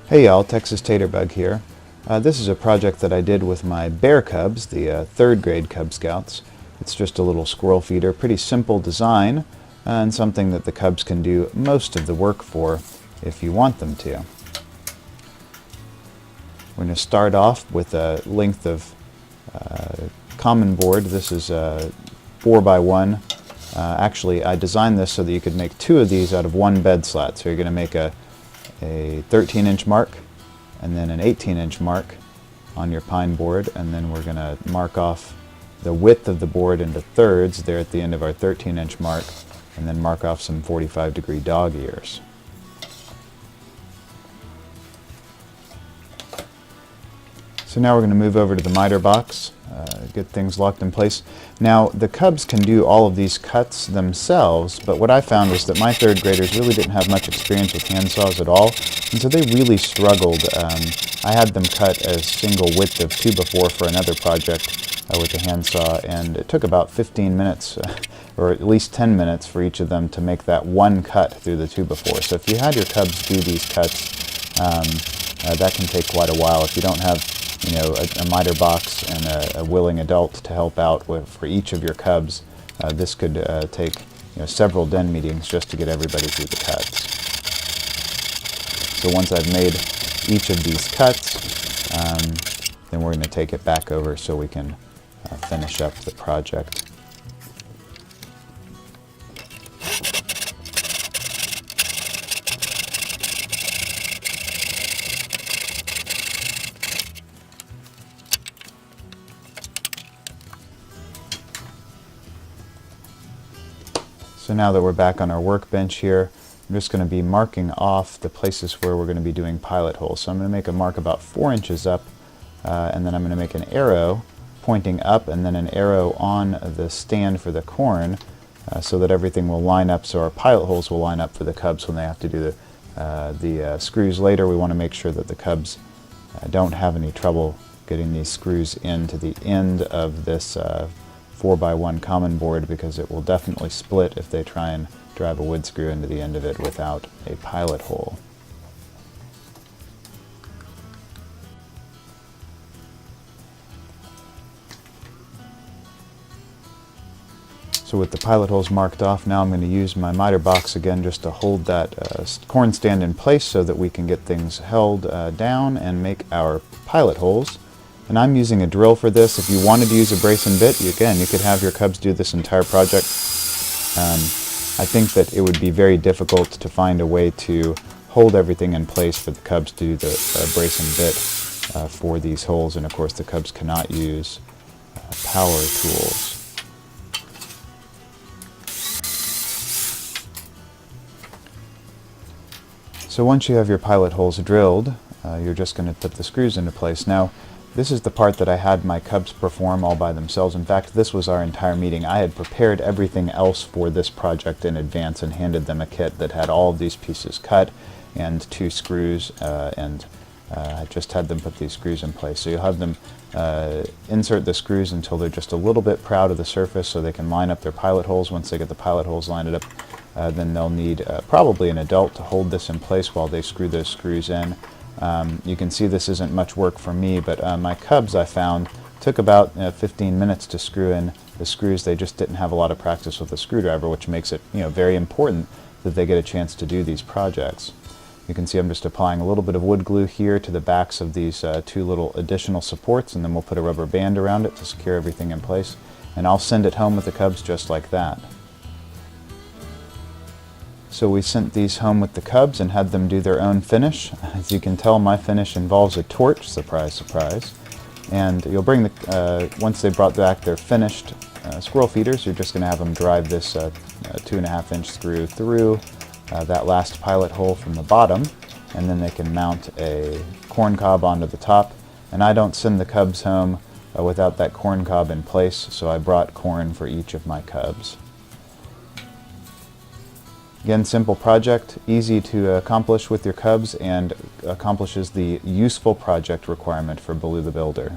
Hey y'all, Texas Taterbug here. This is a project that I did with my bear cubs, the third grade Cub Scouts. It's just a little squirrel feeder, pretty simple design, and something that the cubs can do most of the work for if you want them to. We're going to start off with a length of common board. This is 4x1. Actually, I designed this so that you could make two of these out of one bed slat. So you're going to make a 13-inch mark and then an 18-inch mark on your pine board, and then we're going to mark off the width of the board into thirds there at the end of our 13-inch mark, and then mark off some 45-degree dog ears. So now we're going to move over to the miter box, get things locked in place. Now the cubs can do all of these cuts themselves, but what I found was that my third graders really didn't have much experience with handsaws at all, and so they really struggled. I had them cut a single width of 2x4 for another project with a handsaw, and it took about 15 minutes, or at least 10 minutes for each of them to make that one cut through the 2x4. So if you had your cubs do these cuts, that can take quite a while. If you don't have a miter box and a willing adult to help out for each of your cubs, this could take several den meetings just to get everybody through the cuts. So once I've made each of these cuts, then we're going to take it back over so we can finish up the project. So now that we're back on our workbench here, I'm just going to be marking off the places where we're going to be doing pilot holes. So I'm going to make a mark about 4 inches up, and then I'm going to make an arrow pointing up and then an arrow on the stand for the corn, so that everything will line up, so our pilot holes will line up for the cubs when they have to do the screws later. We want to make sure that the cubs don't have any trouble getting these screws into the end of this 4x1 common board, because it will definitely split if they try and drive a wood screw into the end of it without a pilot hole. So with the pilot holes marked off, now I'm going to use my miter box again just to hold that corn stand in place so that we can get things held down and make our pilot holes. And I'm using a drill for this. If you wanted to use a brace and bit, you could have your cubs do this entire project. I think that it would be very difficult to find a way to hold everything in place for the cubs to do the brace and bit for these holes, and of course the cubs cannot use power tools. So once you have your pilot holes drilled, you're just going to put the screws into place. Now, this is the part that I had my cubs perform all by themselves. In fact, this was our entire meeting. I had prepared everything else for this project in advance and handed them a kit that had all of these pieces cut and 2 screws, and I just had them put these screws in place. So you'll have them insert the screws until they're just a little bit proud of the surface so they can line up their pilot holes. Once they get the pilot holes lined up, then they'll need probably an adult to hold this in place while they screw those screws in. You can see this isn't much work for me, but my cubs, I found, took about 15 minutes to screw in the screws. They just didn't have a lot of practice with the screwdriver, which makes it very important that they get a chance to do these projects. You can see I'm just applying a little bit of wood glue here to the backs of these 2 little additional supports, and then we'll put a rubber band around it to secure everything in place, and I'll send it home with the cubs just like that. So we sent these home with the cubs and had them do their own finish. As you can tell, my finish involves a torch, surprise, surprise. And you'll bring once they brought back their finished squirrel feeders, you're just going to have them drive this 2.5-inch screw through that last pilot hole from the bottom, and then they can mount a corn cob onto the top. And I don't send the cubs home without that corn cob in place, so I brought corn for each of my cubs. Again, simple project, easy to accomplish with your cubs, and accomplishes the useful project requirement for Baloo the Builder.